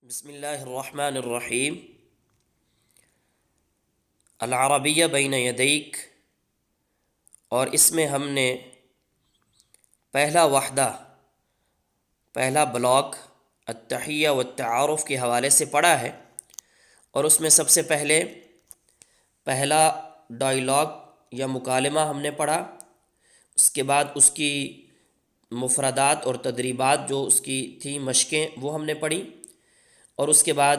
بسم اللہ الرحمن الرحیم۔ العربیہ بین یدیک، اور اس میں ہم نے پہلا بلاک التحیہ والتعارف کے حوالے سے پڑھا ہے، اور اس میں سب سے پہلا ڈائیلاگ یا مکالمہ ہم نے پڑھا۔ اس کے بعد اس کی مفردات اور تدریبات جو اس کی تھیں مشقیں وہ ہم نے پڑھی، اور اس کے بعد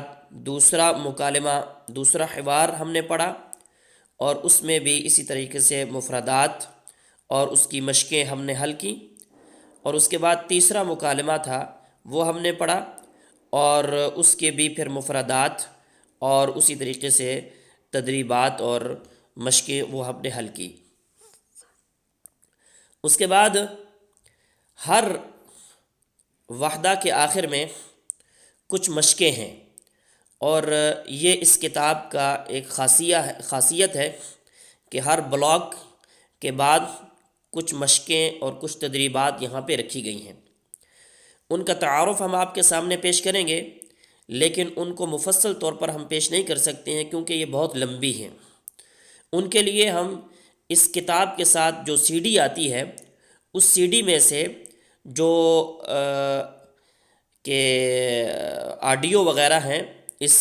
دوسرا مکالمہ دوسرا حوار ہم نے پڑھا، اور اس میں بھی اسی طریقے سے مفردات اور اس کی مشقیں ہم نے حل کی، اور اس کے بعد تیسرا مکالمہ تھا وہ ہم نے پڑھا، اور اس کے بھی پھر مفردات اور اسی طریقے سے تدریبات اور مشقیں وہ ہم نے حل کی۔ اس کے بعد ہر وحدہ کے آخر میں کچھ مشقیں ہیں، اور یہ اس کتاب کا ایک خاصیت ہے کہ ہر بلاک کے بعد کچھ مشقیں اور کچھ تدریبات یہاں پہ رکھی گئی ہیں۔ ان کا تعارف ہم آپ کے سامنے پیش کریں گے، لیکن ان کو مفصل طور پر ہم پیش نہیں کر سکتے ہیں کیونکہ یہ بہت لمبی ہیں۔ ان کے لیے ہم اس کتاب کے ساتھ جو سی ڈی آتی ہے، اس سی ڈی میں سے جو کہ آڈیو وغیرہ ہیں اس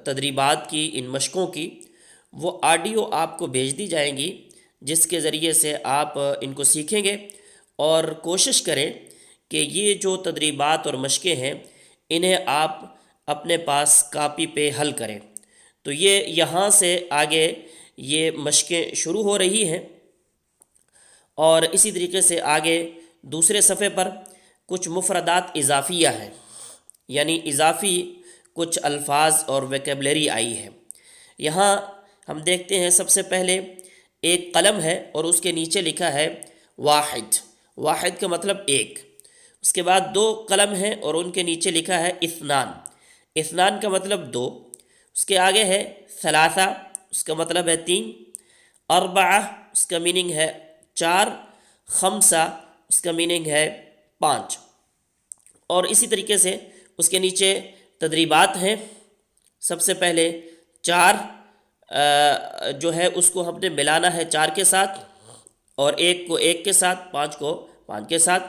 تدریبات کی، ان مشقوں کی، وہ آڈیو آپ کو بھیج دی جائیں گی، جس کے ذریعے سے آپ ان کو سیکھیں گے، اور کوشش کریں کہ یہ جو تدریبات اور مشقیں ہیں انہیں آپ اپنے پاس کاپی پہ حل کریں۔ تو یہ یہاں سے آگے یہ مشقیں شروع ہو رہی ہیں، اور اسی طریقے سے آگے دوسرے صفحے پر کچھ مفردات اضافیہ ہیں، یعنی اضافی کچھ الفاظ اور ویکیبلری آئی ہے۔ یہاں ہم دیکھتے ہیں سب سے پہلے ایک قلم ہے اور اس کے نیچے لکھا ہے واحد۔ واحد کا مطلب ایک۔ اس کے بعد دو قلم ہیں اور ان کے نیچے لکھا ہے اثنان۔ اثنان کا مطلب دو۔ اس کے آگے ہے ثلاثہ، اس کا مطلب ہے تین۔ اربعہ، اس کا میننگ ہے چار۔ خمسہ، اس کا میننگ ہے پانچ۔ اور اسی طریقے سے اس کے نیچے تدریبات ہیں۔ سب سے پہلے چار جو ہے اس کو ہم نے ملانا ہے چار کے ساتھ، اور ایک کو ایک کے ساتھ، پانچ کو پانچ کے ساتھ۔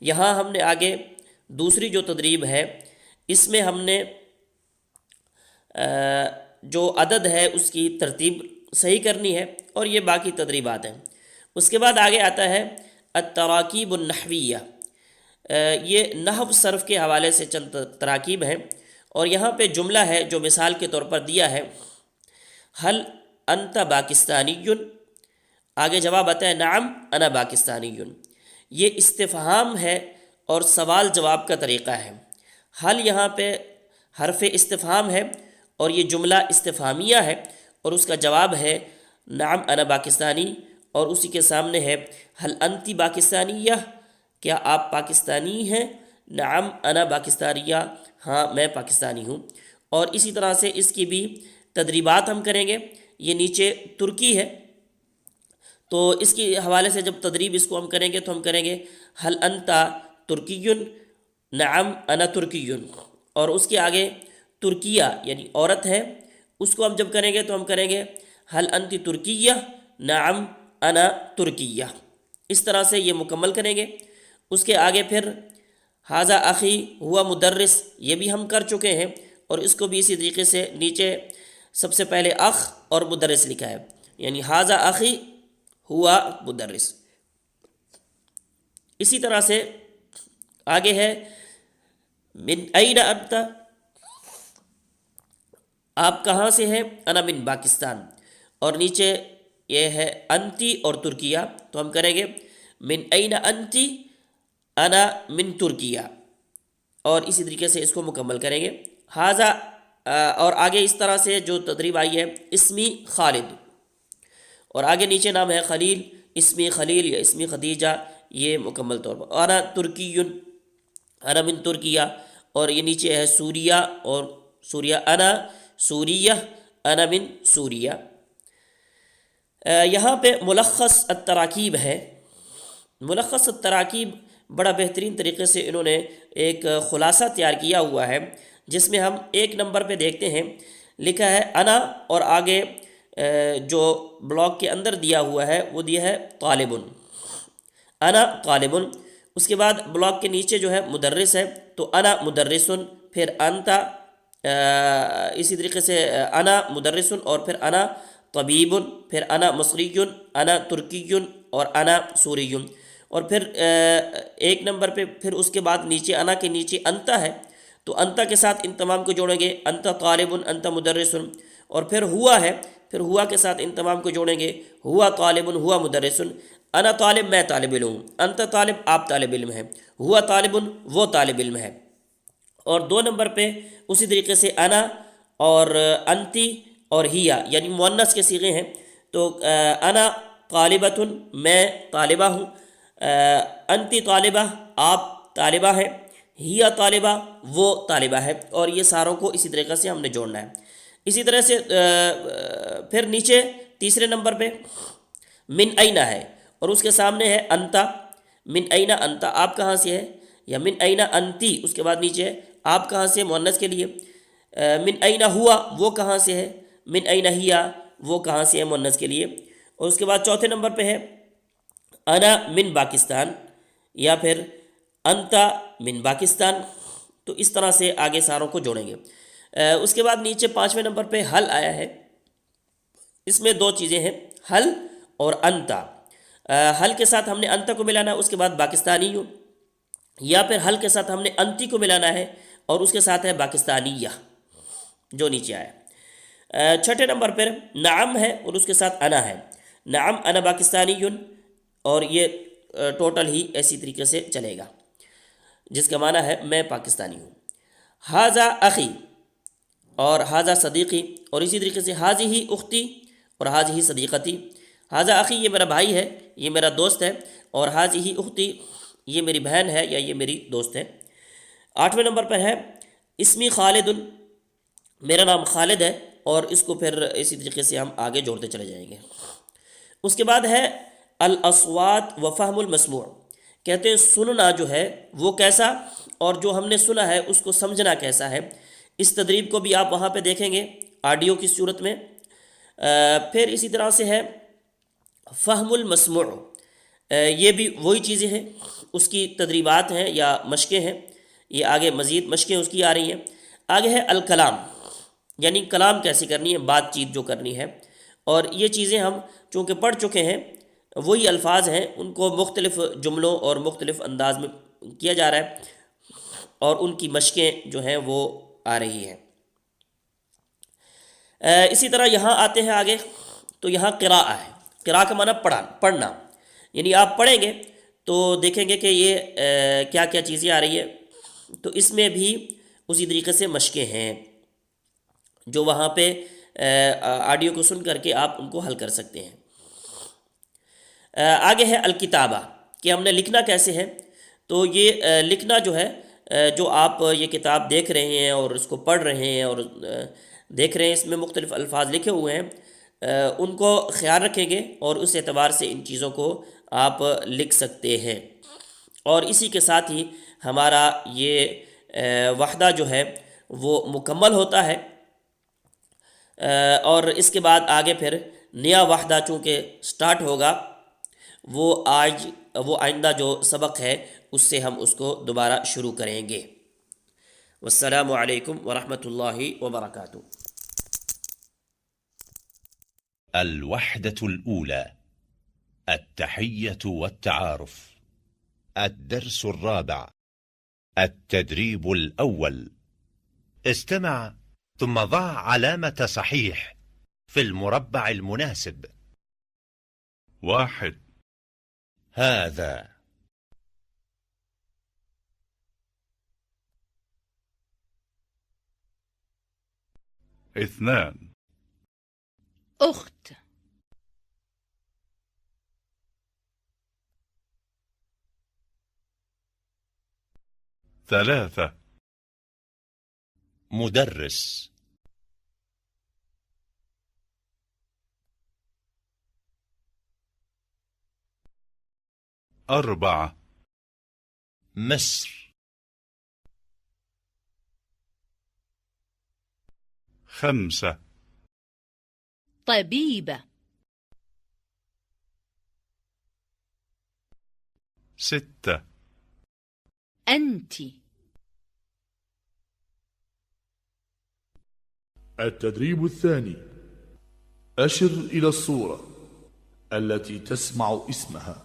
یہاں ہم نے آگے دوسری جو تدریب ہے، اس میں ہم نے جو عدد ہے اس کی ترتیب صحیح کرنی ہے، اور یہ باقی تدریبات ہیں۔ اس کے بعد آگے آتا ہے التراکیب النحویہ۔ یہ نحو صرف کے حوالے سے چند تراکیب ہیں، اور یہاں پہ جملہ ہے جو مثال کے طور پر دیا ہے حل انت پاکستانی، آگے جواب آتا ہے نعم انا پاکستانی۔ یہ استفہام ہے اور سوال جواب کا طریقہ ہے۔ حل یہاں پہ حرف استفہام ہے، اور یہ جملہ استفہامیہ ہے، اور اس کا جواب ہے نعم انا پاکستانی، اور اسی کے سامنے ہے حل انتی پاکستانیہ، کیا آپ پاکستانی ہیں؟ نعم انا پاکستانیہ، ہاں میں پاکستانی ہوں۔ اور اسی طرح سے اس کی بھی تدریبات ہم کریں گے۔ یہ نیچے ترکی ہے، تو اس کے حوالے سے جب تدریب اس کو ہم کریں گے تو ہم کریں گے حل انتا ترکی، نعم انا ترکی۔ اور اس کے آگے ترکیہ یعنی عورت ہے، اس کو ہم جب کریں گے تو ہم کریں گے حل انتی ترکیہ، نعم انا ترکیہ۔ اس طرح سے یہ مکمل کریں گے۔ اس کے آگے پھر ھذا اخی ہوا مدرس، یہ بھی ہم کر چکے ہیں، اور اس کو بھی اسی طریقے سے نیچے سب سے پہلے اخ اور مدرس لکھا ہے، یعنی ھذا اخی ہوا مدرس۔ اسی طرح سے آگے ہے من این انت، آپ کہاں سے ہیں؟ انا من پاکستان۔ اور نیچے یہ ہے انتی اور ترکیہ، تو ہم کریں گے من این انتی انا من ترکیہ، اور اسی طریقے سے اس کو مکمل کریں گے ھذا۔ اور آگے اس طرح سے جو تدریب آئی ہے اسمی خالد، اور آگے نیچے نام ہے خلیل، اسمی خلیل یا اسمی خدیجہ، یہ مکمل طور پر انا ترکی، انا من ترکیہ، اور یہ نیچے ہے سوریہ اور سوریہ، انا سوریہ، انا من سوریہ۔ یہاں پہ ملخص التراکیب ہے۔ ملخص التراکیب بڑا بہترین طریقے سے انہوں نے ایک خلاصہ تیار کیا ہوا ہے، جس میں ہم 1 نمبر پہ دیکھتے ہیں لکھا ہے انا، اور آگے جو بلاک کے اندر دیا ہوا ہے وہ دیا ہے طالب، انا طالب۔ اس کے بعد بلاک کے نیچے جو ہے مدرس ہے، تو انا مدرس، پھر انتا، اسی طریقے سے انا مدرس، اور پھر انا طبیب، پھر انا مصری، انا ترکی، اور انا سوری، اور پھر 1 نمبر پہ پھر اس کے بعد نیچے انا کے نیچے انتا ہے، تو انتا کے ساتھ ان تمام کو جوڑیں گے، انتا طالب، انتا مدرس، اور پھر ہوا ہے، پھر ہوا کے ساتھ ان تمام کو جوڑیں گے، ہوا طالب، ہوا مدرس، انا طالب میں طالب علم ہوں، انتا طالب آپ طالب علم ہیں، ہوا طالب وہ طالب علم ہے۔ اور 2 نمبر پہ اسی طریقے سے انا اور انتی اور ہیا یعنی مؤنث کے صیغے ہیں، تو انا طالبۃ میں طالبہ ہوں، انتی طالبہ آپ طالبہ ہیں، ہیا طالبہ وہ طالبہ ہے، اور یہ ساروں کو اسی طریقے سے ہم نے جوڑنا ہے۔ اسی طرح سے پھر نیچے 3 نمبر پہ من اینا ہے، اور اس کے سامنے ہے انتا، من اینا انتا آپ کہاں سے ہے، یا من اینا انتی، اس کے بعد نیچے ہے آپ کہاں سے مؤنث کے لیے، من اینا ہوا وہ کہاں سے ہے، من اینا ہیا وہ کہاں سے ہے مؤنث کے لیے، اور اس کے بعد 4 نمبر پہ ہے انا من پاکستان، یا پھر انتا من پاکستان، تو اس طرح سے آگے ساروں کو جوڑیں گے۔ اس کے بعد نیچے 5ویں نمبر پہ حل آیا ہے، اس میں 2 چیزیں ہیں، حل اور انتا۔ حل کے ساتھ ہم نے انتا کو ملانا ہے، اس کے بعد پاکستانی ہوں، یا پھر حل کے ساتھ ہم نے انتی کو ملانا ہے اور اس کے ساتھ ہے پاکستانیہ جو نیچے آیا۔ 6 نمبر پر نعم ہے اور اس کے ساتھ انا ہے، نعم انا پاکستانی، اور یہ ٹوٹل ہی ایسی طریقے سے چلے گا جس کا معنی ہے میں پاکستانی ہوں۔ حاذا اخی اور حاذا صدیقی، اور اسی طریقے سے حاذی ہی اختی اور حاذی ہی صدیقتی، حاذا اخی یہ میرا بھائی ہے، یہ میرا دوست ہے، اور حاذی ہی اختی یہ میری بہن ہے یا یہ میری دوست ہے۔ 8ویں نمبر پر ہے اسمی خالد، میرا نام خالد ہے، اور اس کو پھر اسی طریقے سے ہم آگے جوڑتے چلے جائیں گے۔ اس کے بعد ہے الاصوات و فہم المسموع، کہتے ہیں سننا جو ہے وہ کیسا، اور جو ہم نے سنا ہے اس کو سمجھنا کیسا ہے۔ اس تدریب کو بھی آپ وہاں پہ دیکھیں گے آڈیو کی صورت میں۔ پھر اسی طرح سے ہے فہم المسموع، یہ بھی وہی چیزیں ہیں، اس کی تدریبات ہیں یا مشقیں ہیں، یہ آگے مزید مشقیں اس کی آ رہی ہیں۔ آگے ہے الکلام، یعنی کلام کیسی کرنی ہے، بات چیت جو کرنی ہے، اور یہ چیزیں ہم چونکہ پڑھ چکے ہیں، وہی الفاظ ہیں، ان کو مختلف جملوں اور مختلف انداز میں کیا جا رہا ہے، اور ان کی مشقیں جو ہیں وہ آ رہی ہیں۔ اسی طرح یہاں آتے ہیں آگے، تو یہاں قراءہ ہے، قراءہ کا معنی پڑھنا، یعنی آپ پڑھیں گے تو دیکھیں گے کہ یہ کیا کیا چیزیں آ رہی ہے، تو اس میں بھی اسی طریقے سے مشقیں ہیں جو وہاں پہ آڈیو کو سن کر کے آپ ان کو حل کر سکتے ہیں۔ آگے ہے الکتابہ، کہ ہم نے لکھنا کیسے ہے، تو یہ لکھنا جو ہے، جو آپ یہ کتاب دیکھ رہے ہیں اور اس کو پڑھ رہے ہیں اور دیکھ رہے ہیں، اس میں مختلف الفاظ لکھے ہوئے ہیں، ان کو خیال رکھیں گے اور اس اعتبار سے ان چیزوں کو آپ لکھ سکتے ہیں، اور اسی کے ساتھ ہی ہمارا یہ وحدہ جو ہے وہ مکمل ہوتا ہے۔ اور اس کے بعد آگے پھر نیا وحدہ چونکہ سٹارٹ ہوگا، وہ آئندہ جو سبق ہے اس سے ہم اس کو دوبارہ شروع کریں گے۔ والسلام علیکم ورحمۃ اللہ وبرکاتہ۔ الوحدة الأولى، التحية والتعارف. الدرس الرابع، التدريب الأول. استمع ثم ضع علامة صحيح في المربع المناسب. 1. هذا. 2. أخت. 3. مدرس. 4. مصر. 5 طبيبة. 6 أنت. التدريب الثاني: أشر إلى الصورة التي تسمع اسمها.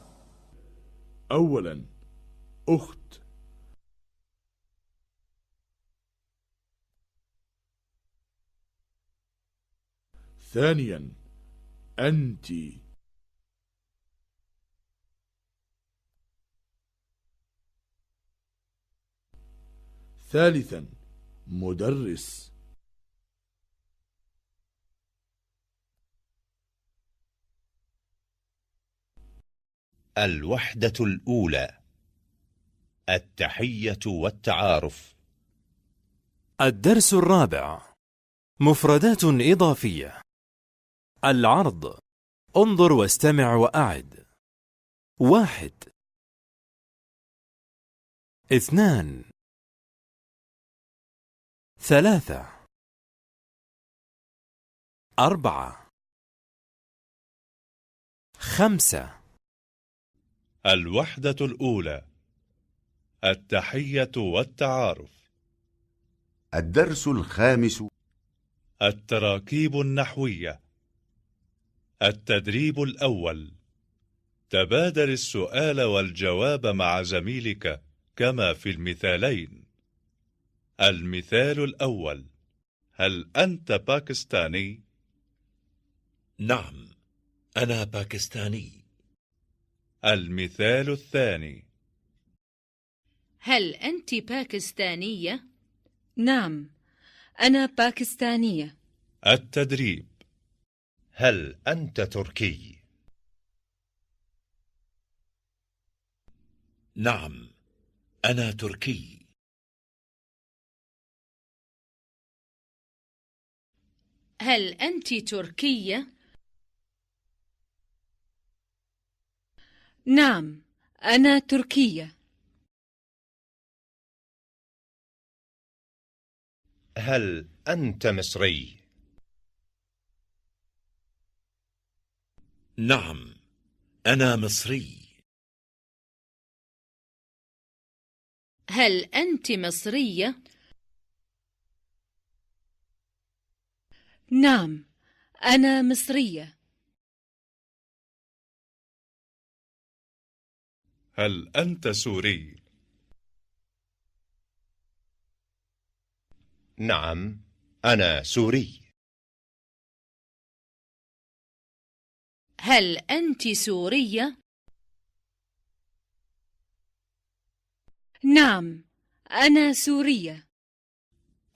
أولا: أخت. ثانيا: أنت. ثالثا: مدرس. الوحدة الأولى: التحية والتعارف. الدرس الرابع: مفردات إضافية. العرض: انظر واستمع وأعد. 1 2 3 4 5 الوحدة الأولى: التحية والتعارف. الدرس الخامس. التراكيب النحوية. التدريب الأول: تبادل السؤال والجواب مع زميلك كما في المثالين. المثال الأول: هل أنت باكستاني؟ نعم، أنا باكستاني. المثال الثاني: هل أنت باكستانية؟ نعم، أنا باكستانية. التدريب: هل أنت تركي؟ نعم، أنا تركي. هل أنت تركية؟ نعم، أنا تركية. هل أنت مصري؟ نعم، أنا مصري. هل أنت مصرية؟ نعم، أنا مصرية. هل أنت سوري؟ نعم، أنا سوري. هل أنت سورية؟ نعم، أنا سورية.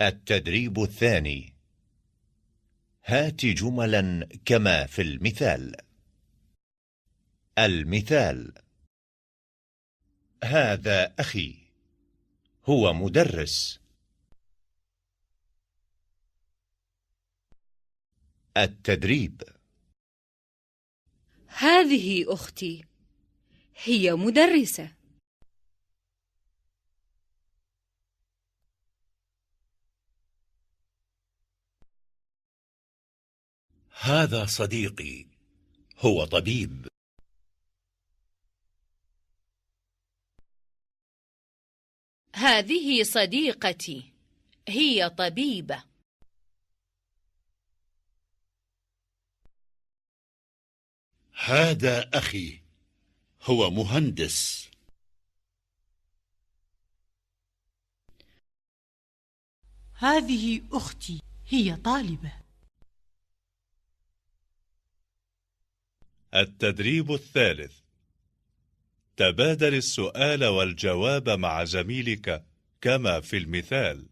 التدريب الثاني: هات جملا كما في المثال. المثال: هذا أخي، هو مدرس. التدريب: هذه أختي، هي مدرسة. هذا صديقي، هو طبيب. هذه صديقتي، هي طبيبة. هذا أخي، هو مهندس. هذه أختي، هي طالبة. التدريب الثالث: تبادل السؤال والجواب مع زميلك كما في المثال.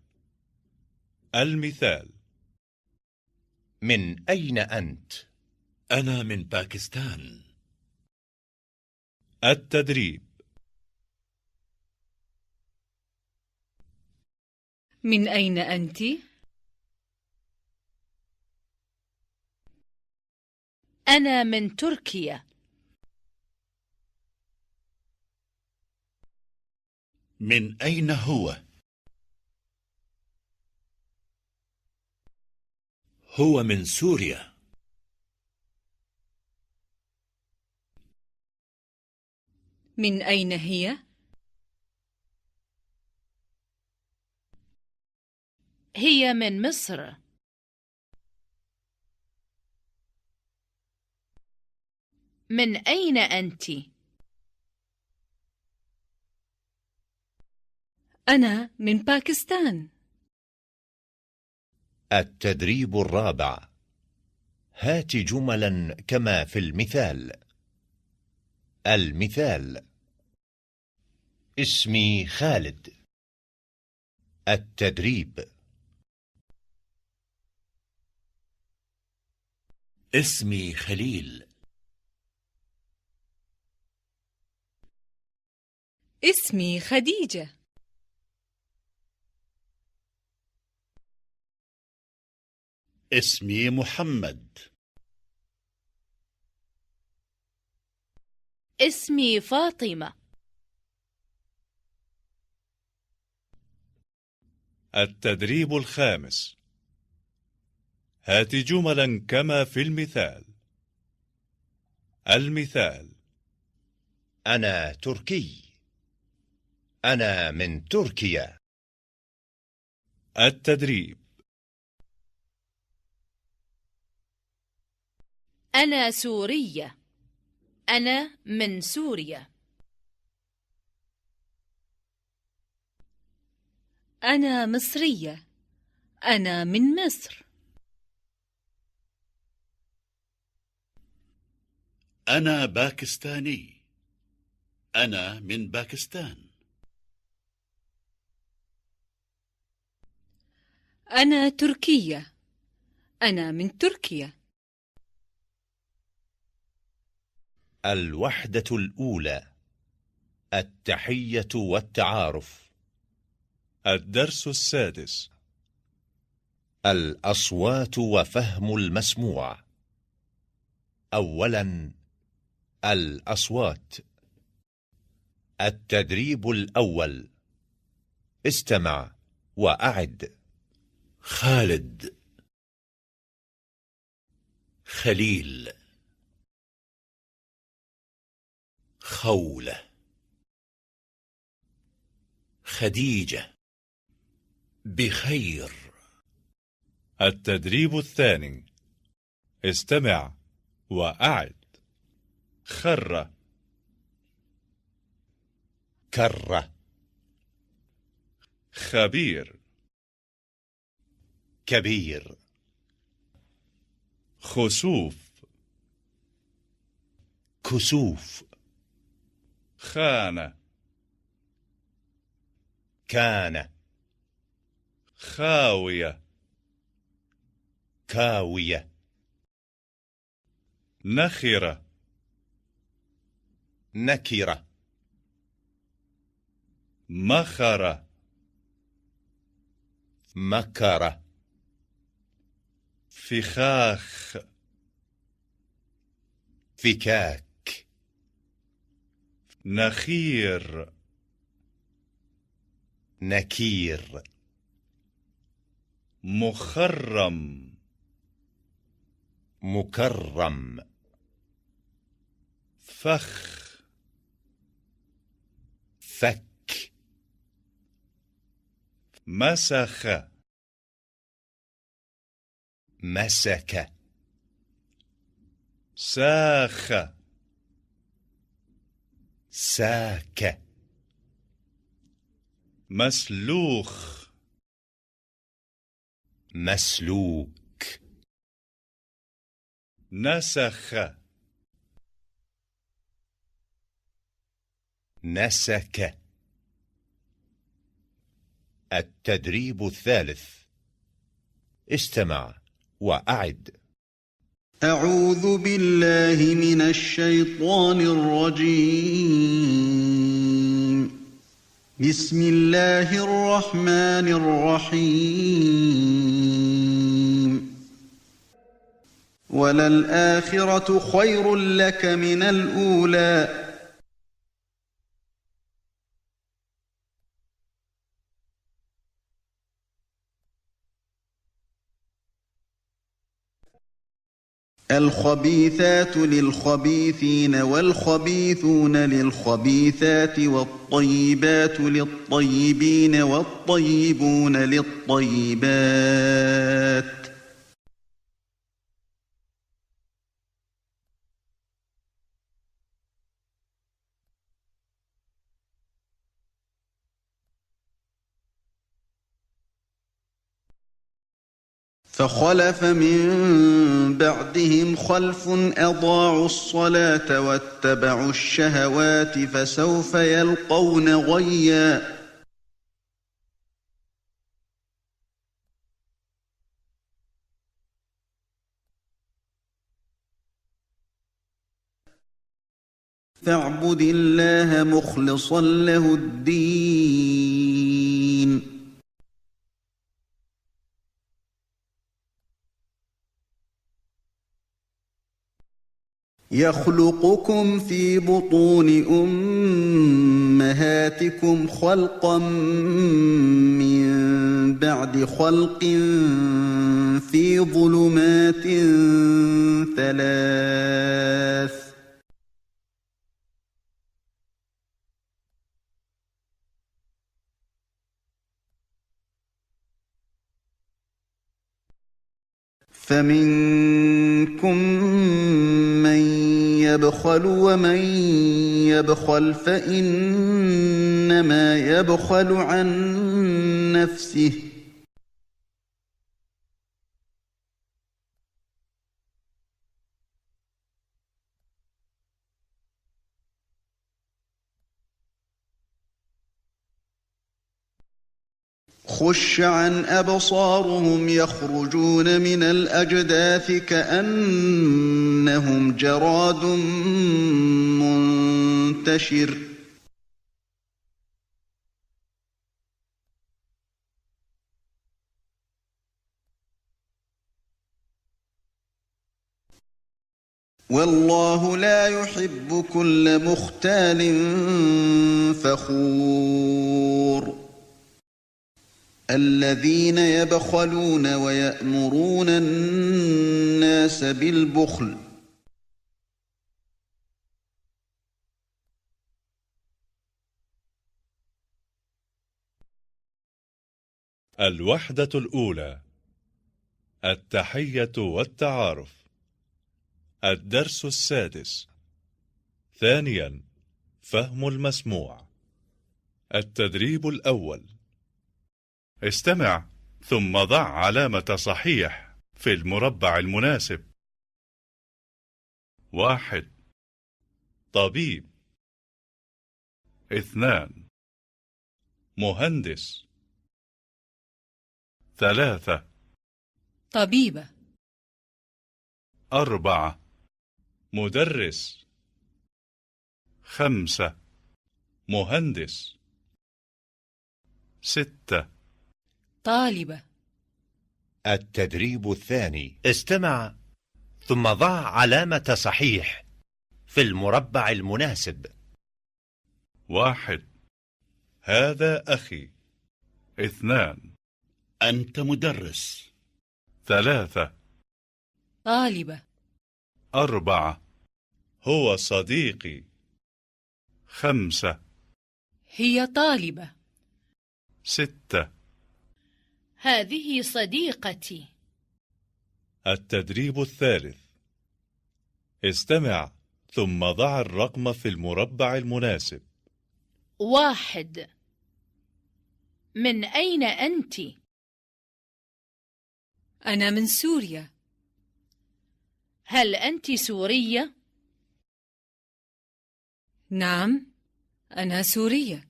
المثال: من أين أنت؟ أنا من باكستان. التدريب: من أين أنت؟ أنا من تركيا. من أين هو؟ هو من سوريا. من أين هي؟ هي من مصر. من أين أنت؟ أنا من باكستان. التدريب الرابع. هات جملا كما في المثال. المثال: اسمي خالد. التدريب: اسمي خليل. اسمي خديجة. اسمي محمد. اسمي فاطمة. التدريب الخامس. هات جملا كما في المثال. المثال: أنا تركي. أنا من تركيا. التدريب: أنا سورية. أنا من سوريا. أنا مصرية. أنا من مصر. أنا باكستاني. أنا من باكستان. أنا تركية. أنا من تركيا. الوحدة الأولى. التحية والتعارف. الدرس السادس. الأصوات وفهم المسموع. أولاً: الأصوات. التدريب الأول. استمع وأعد. خالد. خليل. خولة. خديجة. بخير. التدريب الثاني. استمع وأعد. خر. كرة. خبير. كبير. خسوف. كسوف. خانة. كان. خاوية. كاوية. نخرة. نكرة. مخرة. مكرة. فخاخ. فكاك. نخير. نكير. مخرم. مكرم. فخ. فك. مسخ. مسك. ساخ. ساك. مسلوخ. مسلوك. نسخ. نسك. التدريب الثالث. استمع وأعد. أعوذ بالله من الشيطان الرجيم. بسم الله الرحمن الرحيم. وللآخرة خير لك من الأولى. الخبيثات للخبيثين والخبيثون للخبيثات والطيبات للطيبين والطيبون للطيبات فخلف من بعدهم خلف أضاعوا الصلاة واتبعوا الشهوات فسوف يلقون غيا فاعبد الله مخلصا له الدين يخلقكم في بطون أمهاتكم خلقا من بعد خلق في ظلمات 3 فمنكم من يبخل ومن يبخل فإنما يبخل عن نفسه خش عن أبصارهم يخرجون من الأجداث كأنهم جراد منتشر والله لا يحب كل مختال فخور الذين يبخلون ويأمرون الناس بالبخل الوحدة الأولى التحية والتعارف. الدرس السادس. ثانيا فهم المسموع. التدريب الأول. استمع ثم ضع علامة صحيح في المربع المناسب. 1 طبيب. 2 مهندس. 3 طبيبة. 4 مدرس. 5 مهندس. 6 طالبة. التدريب الثاني. استمع ثم ضع علامة صحيح في المربع المناسب. 1 هذا أخي. 2 أنت مدرس. 3 طالبة. 4 هو صديقي. 5 هي طالبة. 6 هذه صديقتي. التدريب الثالث. استمع ثم ضع الرقم في المربع المناسب. 1 من أين أنت؟ أنا من سوريا. هل أنت سورية؟ نعم أنا سورية.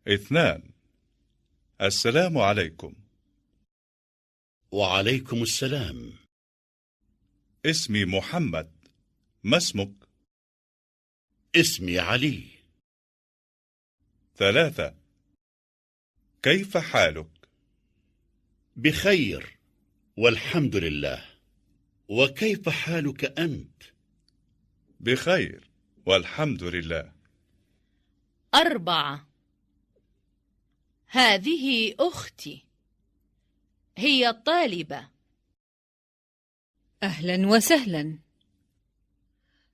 2 السلام عليكم. وعليكم السلام. اسمي محمد، ما اسمك؟ اسمي علي. 3 كيف حالك؟ بخير والحمد لله. وكيف حالك أنت؟ بخير والحمد لله. 4 هذه أختي، هي طالبة. أهلا وسهلا.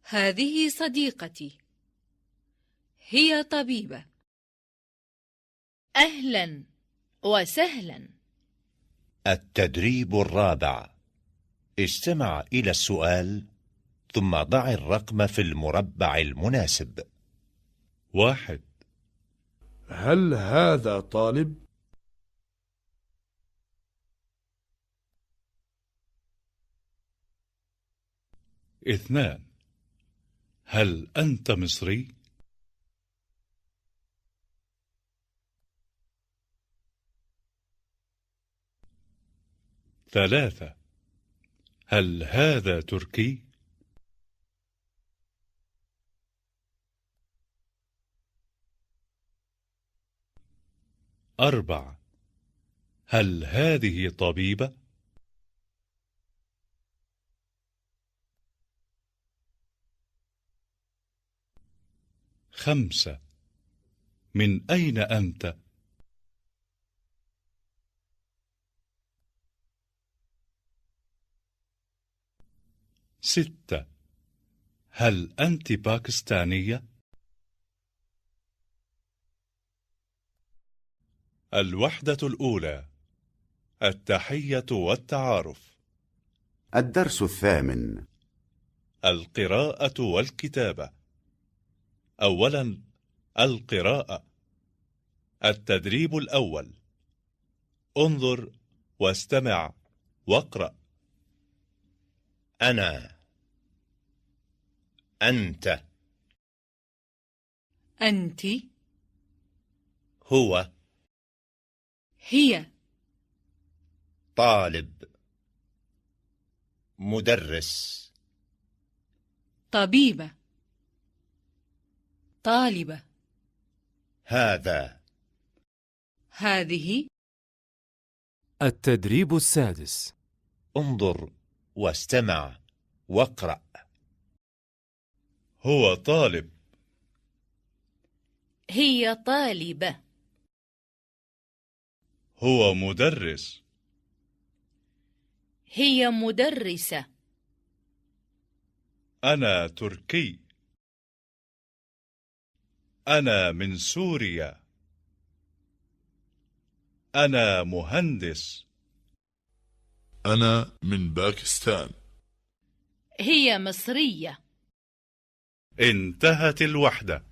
هذه صديقتي، هي طبيبة. أهلا وسهلا. التدريب الرابع. استمع إلى السؤال ثم ضع الرقم في المربع المناسب. 1. هل هذا طالب؟ 2. هل أنت مصري؟ 3. هل هذا تركي؟ 4. هل هذه طبيبة؟ 5. من أين أنت؟ 6. هل أنت باكستانية؟ الوحدة الأولى. التحية والتعارف. الدرس الثامن. القراءة والكتابة. أولا القراءة. التدريب الأول. انظر واستمع واقرأ. أنا. أنت. أنت. هو. هي. طالب. مدرس. طبيبة. طالبة. هذا. هذه. التدريب السادس. انظر واستمع واقرأ. هو طالب. هي طالبة. هو مدرس. هي مدرسة. أنا تركي. أنا من سوريا. أنا مهندس. أنا من باكستان. هي مصرية. انتهت الوحدة.